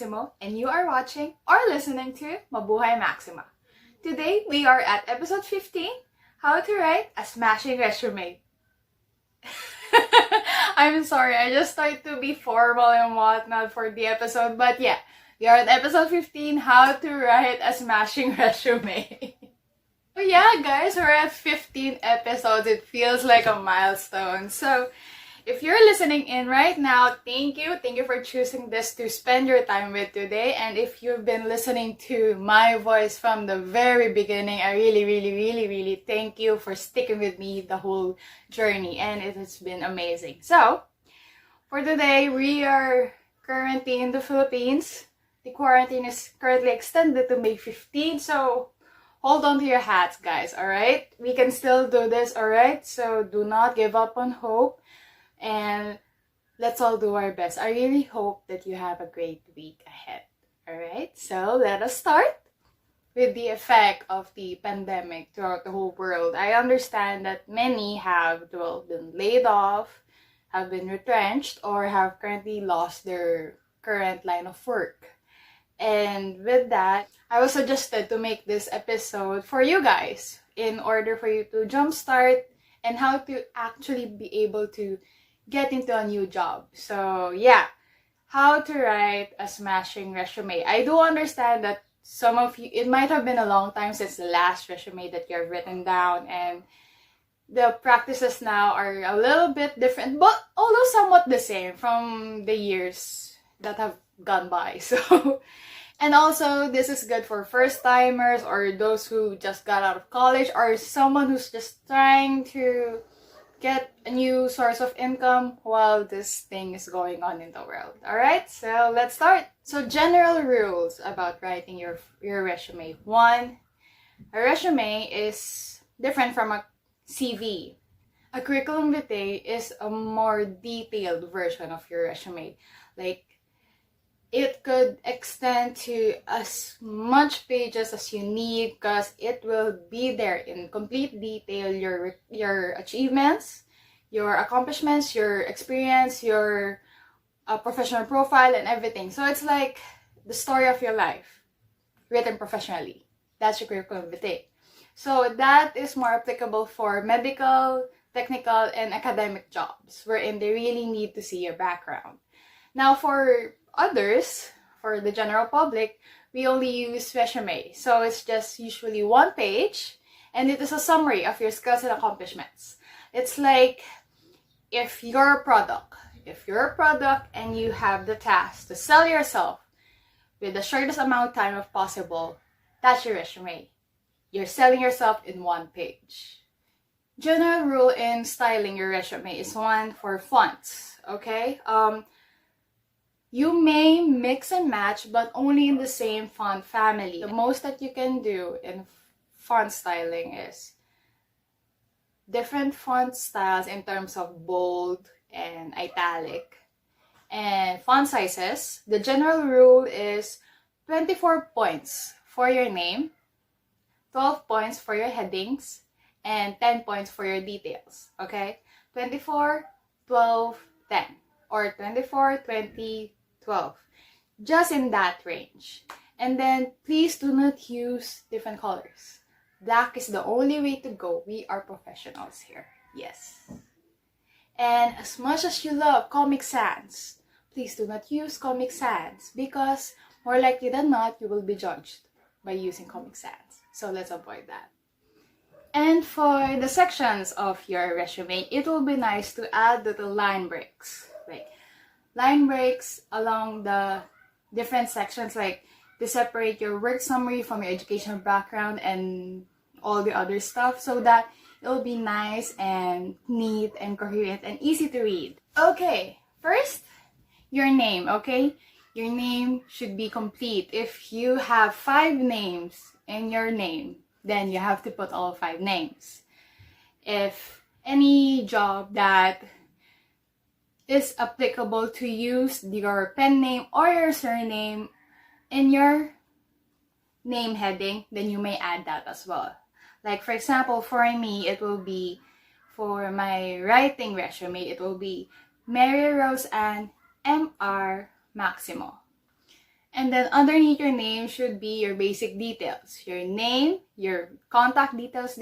Maximo, and you are watching or listening to Mabuhay Maxima. Today, we are at episode 15, How to Write a Smashing Resume. I'm sorry, I just tried to be formal and whatnot for the episode, but yeah, we are at episode 15, How to Write a Smashing Resume. So yeah, guys, we're at 15 episodes. It feels like a milestone. So if you're listening in right now, thank you. Thank you for choosing this to spend your time with today. And if you've been listening to my voice from the very beginning, I really thank you for sticking with me the whole journey. And it has been amazing. So for today, we are currently in the Philippines. The quarantine is currently extended to May 15. So hold on to your hats, guys, alright? We can still do this, alright? So do not give up on hope. And let's all do our best. I really hope that you have a great week ahead. Alright, so let us start with the effect of the pandemic throughout the whole world. I understand that many have been laid off, have been retrenched, or have currently lost their current line of work. And with that, I was suggested to make this episode for you guys in order for you to jumpstart and how to actually be able to get into a new job. So yeah, how to write a smashing resume. I do understand that some of you, it might have been a long time since the last resume that you've written down, and the practices now are a little bit different, but although somewhat the same from the years that have gone by. So, and also this is good for first timers or those who just got out of college or someone who's just trying to get a new source of income while this thing is going on in the world. Alright, so let's start. So general rules about writing your resume. 1, a resume is different from a CV. A curriculum vitae is a more detailed version of your resume. Like, it could extend to as much pages as you need because it will be there in complete detail, your achievements, your accomplishments, your experience, your professional profile, and everything. So it's like the story of your life written professionally. That's your curriculum vitae. So that is more applicable for medical, technical, and academic jobs wherein they really need to see your background. Now for others, for the general public, we only use resume. So it's just usually 1 page, and it is a summary of your skills and accomplishments. It's like if you're a product and you have the task to sell yourself with the shortest amount of time as possible, that's your resume. You're selling yourself in 1 page. General rule in styling your resume is 1 for fonts, okay? You may mix and match, but only in the same font family. The most that you can do in font styling is different font styles in terms of bold and italic. And font sizes, the general rule is 24 points for your name, 12 points for your headings, and 10 points for your details. Okay? 24, 12, 10. Or 24, 20, 12. Just in that range. And then please do not use different colors. Black is the only way to go. We are professionals here. Yes. And as much as you love Comic Sans, please do not use Comic Sans because more likely than not, you will be judged by using Comic Sans. So let's avoid that. And for the sections of your resume, it will be nice to add little line breaks. Like line breaks along the different sections, like to separate your work summary from your educational background and all the other stuff, so that it will be nice and neat and coherent and easy to read. Okay, first, your name, okay? Your name should be complete. If you have 5 names in your name, then you have to put all 5 names. If any job that is applicable to use your pen name or your surname in your name heading, then you may add that as well. Like for example, for me, it will be, for my writing resume, it will be Mary Rose Ann M.R. Maximo. And then underneath your name should be your basic details. Your name, your contact details.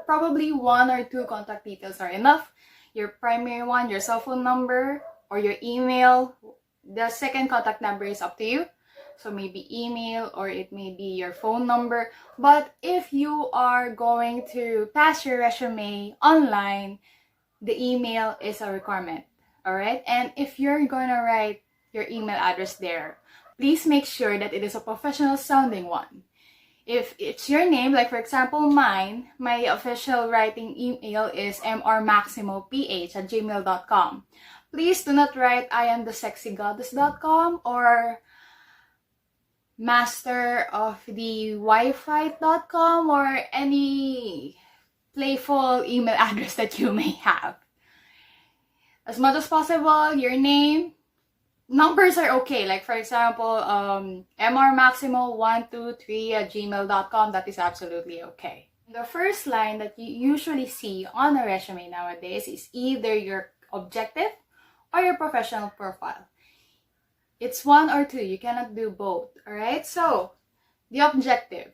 Probably 1 or 2 contact details are enough. Your primary one, your cell phone number, or your email. The second contact number is up to you. So maybe email, or it may be your phone number. But if you are going to pass your resume online, the email is a requirement. Alright? And if you're going to write your email address there, please make sure that it is a professional sounding one. If it's your name, like for example mine, my official writing email is mrmaximoph@gmail.com. Please do not write iamthesexygoddess.com or masterofthewifi.com or any playful email address that you may have. As much as possible, your name, numbers are okay. Like for example, mrmaximo123@gmail.com, that is absolutely okay. The first line that you usually see on a resume nowadays is either your objective or your professional profile. It's 1 or 2. You cannot do both. Alright? So, the objective.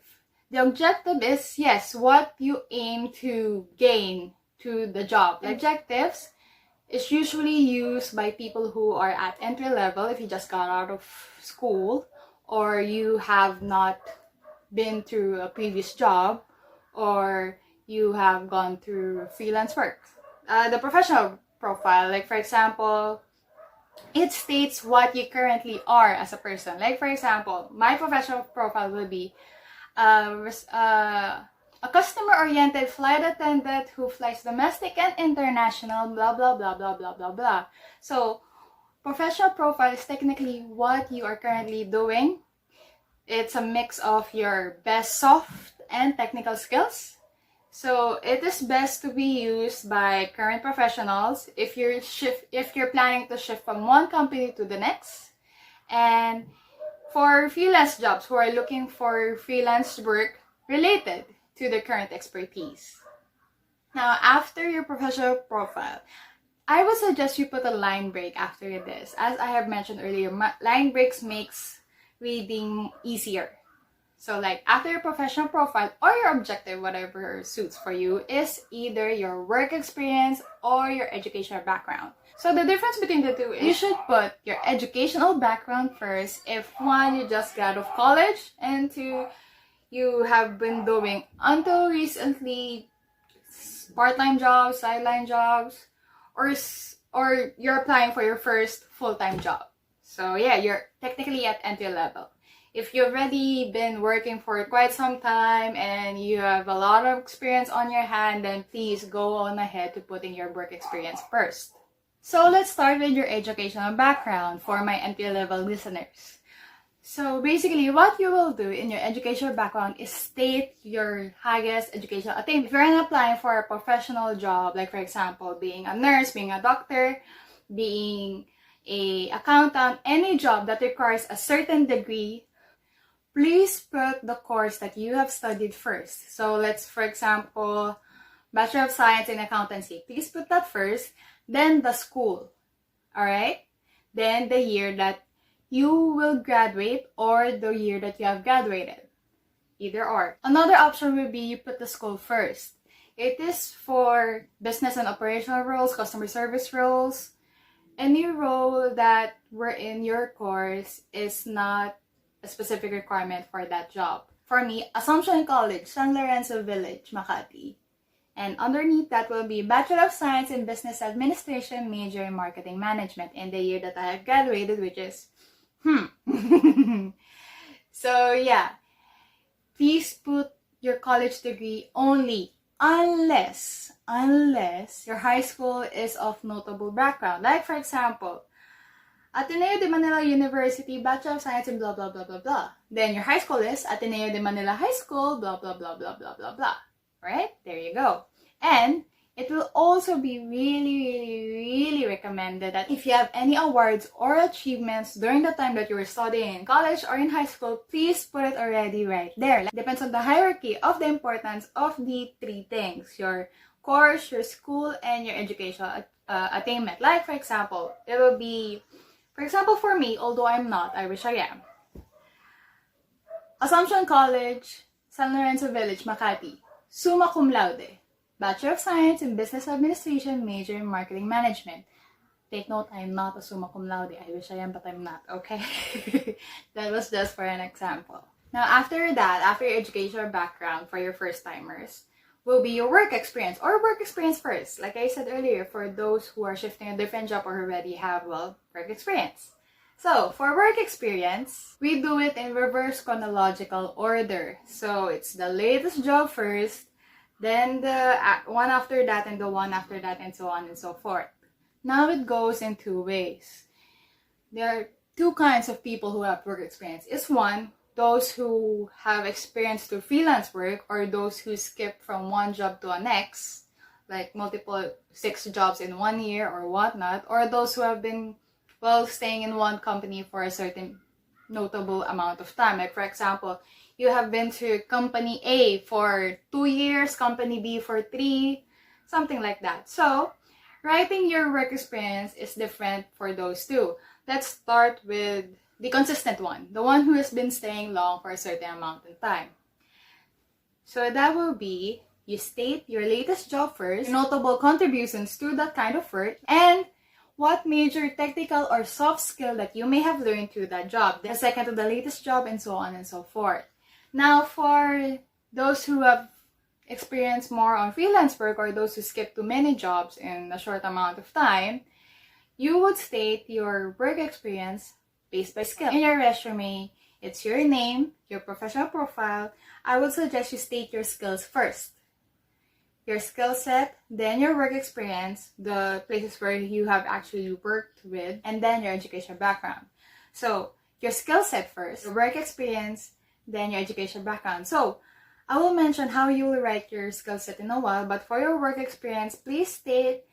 The objective is, yes, what you aim to gain to the job. The objectives is usually used by people who are at entry level if you just got out of school or you have not been through a previous job or you have gone through freelance work. The professional profile, like for example, it states what you currently are as a person. Like for example, my professional profile will be a customer-oriented flight attendant who flies domestic and international, blah, blah, blah, blah, blah, blah, blah. So, professional profile is technically what you are currently doing. It's a mix of your best soft and technical skills. So, it is best to be used by current professionals if you're planning to shift from one company to the next. And for freelance jobs who are looking for freelance work related to their current expertise. Now, after your professional profile, I would suggest you put a line break after this. As I have mentioned earlier, line breaks makes reading easier. So like after your professional profile or your objective, whatever suits for you, is either your work experience or your educational background. So the difference between the two is you should put your educational background first if 1, you just got out of college, and 2, you have been doing until recently part-time jobs, sideline jobs, or you're applying for your first full-time job. So yeah, you're technically at entry level. If you've already been working for quite some time and you have a lot of experience on your hand, then please go on ahead to putting your work experience first. So let's start with your educational background for my entry-level listeners. So basically, what you will do in your educational background is state your highest educational attainment. If you're applying for a professional job, like for example, being a nurse, being a doctor, being an accountant, any job that requires a certain degree, please put the course that you have studied first. So let's, for example, Bachelor of Science in Accountancy. Please put that first, then the school, alright? Then the year that you will graduate or the year that you have graduated. Either or. Another option would be you put the school first. It is for business and operational roles, customer service roles. Any role that were in your course is not a specific requirement for that job. For me, Assumption College, San Lorenzo Village, Makati. And underneath that will be Bachelor of Science in Business Administration, major in Marketing Management, in the year that I have graduated, which is So yeah, please put your college degree only unless your high school is of notable background. Like for example, Ateneo de Manila University, Bachelor of Science in blah blah blah blah blah. Then your high school is Ateneo de Manila High School, blah blah blah blah blah blah blah. Right? There you go. And it will also be really recommended that if you have any awards or achievements during the time that you were studying in college or in high school, please put it already right there. Like, depends on the hierarchy of the importance of the 3 things: your course, your school, and your educational attainment. Like for example, it will be, for example, for me, although I'm not, I wish I am. Assumption College, San Lorenzo Village, Makati. Summa cum laude. Bachelor of Science in Business Administration, major in Marketing Management. Take note, I am not a summa cum laude. I wish I am, but I'm not, okay? That was just for an example. Now, after that, after your educational background for your first-timers, will be your work experience or work experience first. Like I said earlier, for those who are shifting a different job or already have, well, work experience. So, for work experience, we do it in reverse chronological order. So, it's the latest job first, then the one after that, and the one after that, and so on and so forth. Now, it goes in two ways. There are two kinds of people who have work experience. It's one, those who have experience through freelance work, or those who skip from one job to the next, like multiple 6 jobs in 1 year or whatnot, or those who have been, well, staying in one company for a certain notable amount of time. Like, for example, you have been to company A for 2 years, company B for 3, something like that. So, writing your work experience is different for those two. Let's start with the consistent one, the one who has been staying long for a certain amount of time. So that will be, you state your latest job first, notable contributions to that kind of work, and what major technical or soft skill that you may have learned through that job, the second to the latest job, and so on and so forth. Now, for those who have experienced more on freelance work, or those who skip too many jobs in a short amount of time, you would state your work experience based by skill. In your resume, it's your name, your professional profile. I would suggest you state your skills first. Your skill set, then your work experience, the places where you have actually worked with, and then your educational background. So, your skill set first, your work experience, then your educational background. So, I will mention how you will write your skill set in a while, but for your work experience, please state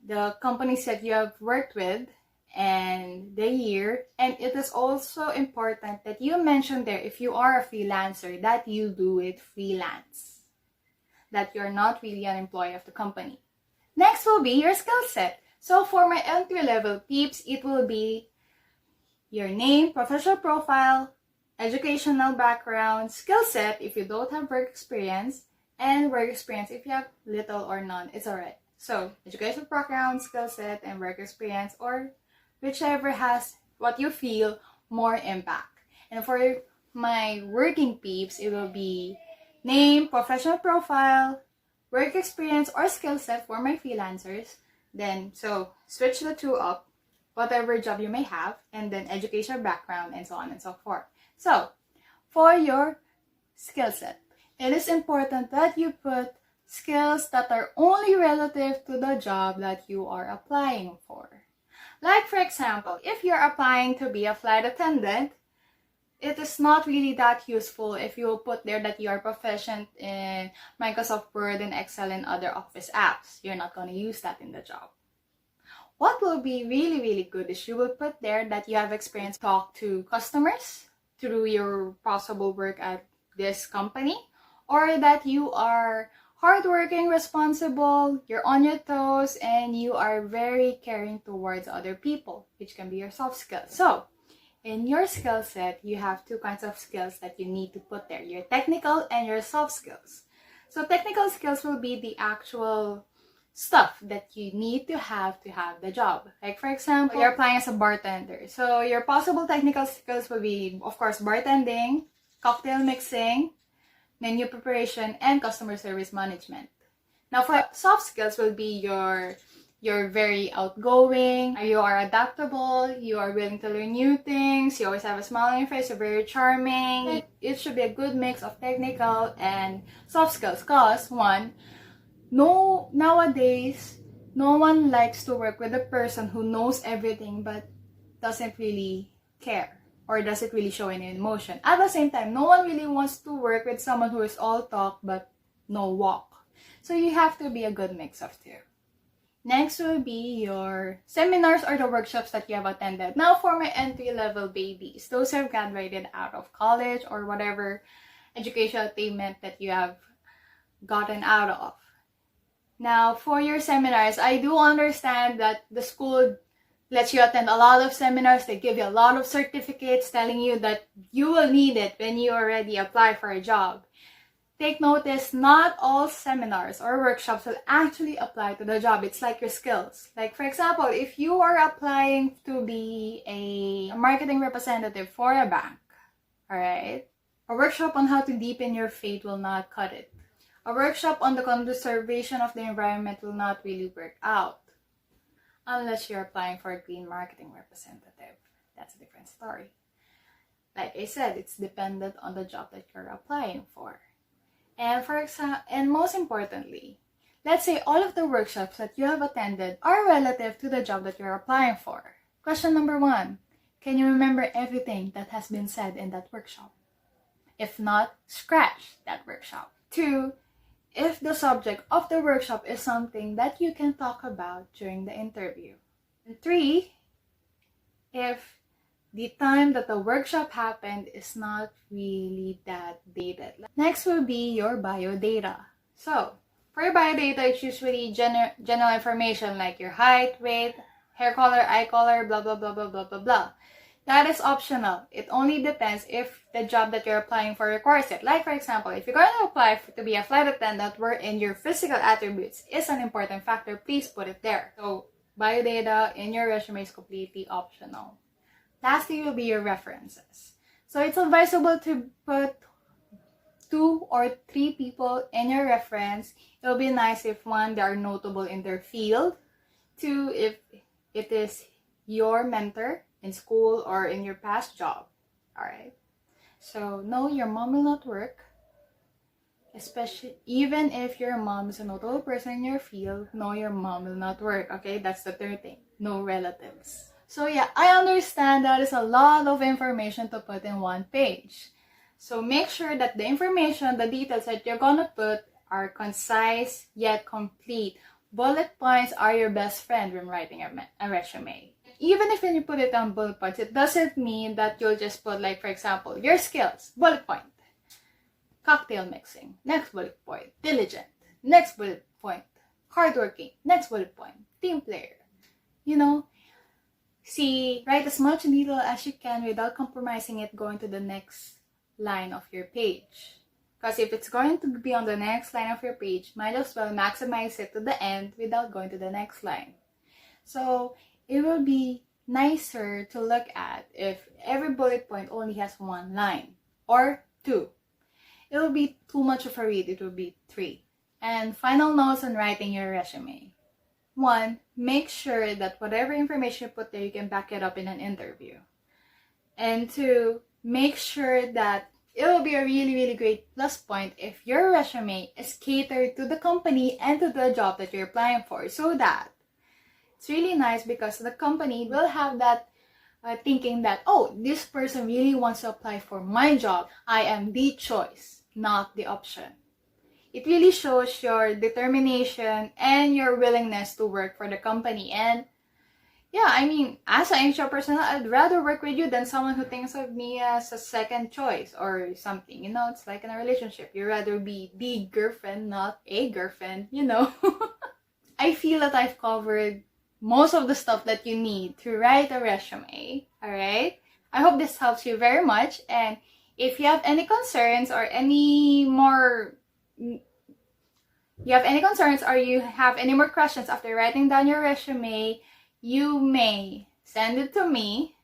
the companies that you have worked with and the year. And it is also important that you mention there, if you are a freelancer, that you do it freelance, that you're not really an employee of the company. Next will be your skill set. So for my entry-level peeps, it will be your name, professional profile, educational background, skill set if you don't have work experience, and work experience if you have little or none, it's alright. So, educational background, skill set, and work experience, or whichever has what you feel more impact. And for my working peeps, it will be name, professional profile, work experience, or skill set for my freelancers. Then, so switch the two up, whatever job you may have, and then educational background, and so on and so forth. So, for your skill set, it is important that you put skills that are only relative to the job that you are applying for. Like, for example, if you're applying to be a flight attendant, it is not really that useful if you put there that you are proficient in Microsoft Word and Excel and other office apps. You're not going to use that in the job. What will be really, really good is you will put there that you have experience talk to customers through your possible work at this company, or that you are hardworking, responsible, you're on your toes, and you are very caring towards other people, which can be your soft skills. So, in your skill set, you have two kinds of skills that you need to put there, your technical and your soft skills. So, technical skills will be the actual stuff that you need to have the job. Like, for example, you're applying as a bartender. So, your possible technical skills will be, of course, bartending, cocktail mixing, menu preparation, and customer service management. Now, for soft skills will be you're very outgoing, you are adaptable, you are willing to learn new things, you always have a smile on your face, you're very charming. It should be a good mix of technical and soft skills, because one, nowadays, no one likes to work with a person who knows everything but doesn't really care or doesn't really show any emotion. At the same time, no one really wants to work with someone who is all talk but no walk. So you have to be a good mix of two. Next will be your seminars or the workshops that you have attended. Now, for my entry-level babies, those who have graduated out of college or whatever educational attainment that you have gotten out of. Now, for your seminars, I do understand that the school lets you attend a lot of seminars. They give you a lot of certificates telling you that you will need it when you already apply for a job. Take notice, not all seminars or workshops will actually apply to the job. It's like your skills. Like, for example, if you are applying to be a marketing representative for a bank, all right, a workshop on how to deepen your faith will not cut it. A workshop on the conservation of the environment will not really work out unless you're applying for a green marketing representative. That's a different story. Like I said, it's dependent on the job that you're applying for. And for example, and most importantly, let's say all of the workshops that you have attended are relative to the job that you're applying for. Question number 1, can you remember everything that has been said in that workshop? If not, scratch that workshop. 2, if the subject of the workshop is something that you can talk about during the interview. And 3, if the time that the workshop happened is not really that dated. Next will be your biodata. So, for your biodata, it's usually general information like your height, weight, hair color, eye color, blah, blah, blah, blah, blah, blah, blah. That is optional. It only depends if the job that you're applying for requires it. Like, for example, if you're going to apply to be a flight attendant wherein your physical attributes is an important factor, please put it there. So, biodata in your resume is completely optional. Lastly will be your references. So, it's advisable to put 2 or 3 people in your reference. It will be nice if 1, they are notable in their field. 2, if it is your mentor in school or in your past job. Alright? So, no, your mom will not work. Especially, even if your mom is a notable person in your field, no, your mom will not work. Okay? That's the third thing. No relatives. So, yeah, I understand that is a lot of information to put in one page. So, make sure that the information, the details that you're gonna put are concise yet complete. Bullet points are your best friend when writing a resume. Even if when you put it on bullet points, it doesn't mean that you'll just put, like, for example, your skills, bullet point. Cocktail mixing, next bullet point. Diligent, next bullet point. Hardworking, next bullet point. Team player. You know, see, write as much detail as you can without compromising it going to the next line of your page. Because if it's going to be on the next line of your page, might as well maximize it to the end without going to the next line. So, it will be nicer to look at if every bullet point only has 1 line or 2. It will be too much of a read. It will be 3. And final notes on writing your resume. 1, make sure that whatever information you put there, you can back it up in an interview. And 2, make sure that it will be a really, really great plus point if your resume is catered to the company and to the job that you're applying for, so that it's really nice because the company will have that thinking that, oh, this person really wants to apply for my job. I am the choice, not the option. It really shows your determination and your willingness to work for the company. And yeah, I mean, as an HR personnel, I'd rather work with you than someone who thinks of me as a second choice or something. You know, it's like in a relationship. You'd rather be the girlfriend, not a girlfriend, you know. I feel that I've covered most of the stuff that you need to write a resume. Alright? I hope this helps you very much. And if you have any concerns or you have any more questions after writing down your resume, you may send it to me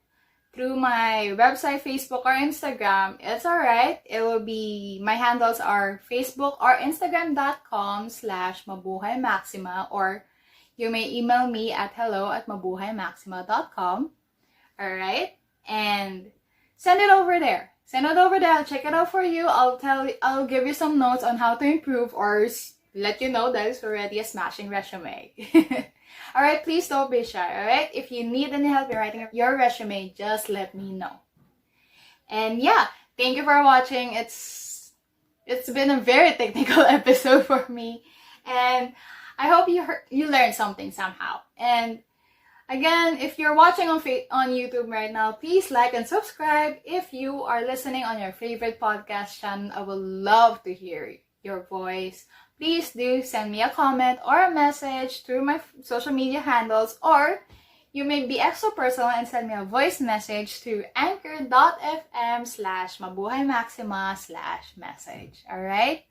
through my website, Facebook, or Instagram. It's alright. It will be, my handles are Facebook or Instagram.com/mabuhaymaxima, or you may email me at hello@mabuhaymaxima.com. Alright? And send it over there. Send it over there. I'll check it out for you. I'll give you some notes on how to improve or let you know that it's already a smashing resume. Alright, please don't be shy, alright? If you need any help in writing your resume, just let me know. And yeah, thank you for watching. It's been a very technical episode for me. And I hope you learned something somehow. And again, if you're watching on YouTube right now, please like and subscribe. If you are listening on your favorite podcast channel, I would love to hear your voice. Please do send me a comment or a message through my social media handles, or you may be extra personal and send me a voice message to anchor.fm/mabuhaymaxima/message. Alright?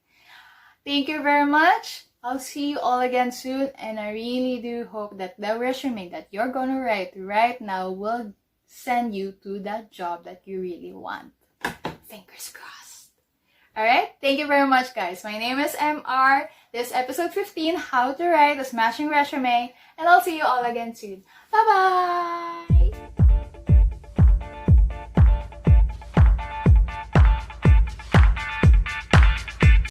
Thank you very much. I'll see you all again soon, and I really do hope that the resume that you're gonna write right now will send you to that job that you really want. Fingers crossed. Alright? Thank you very much, guys. My name is MR. This is episode 15, How to Write a Smashing Resume, and I'll see you all again soon. Bye-bye!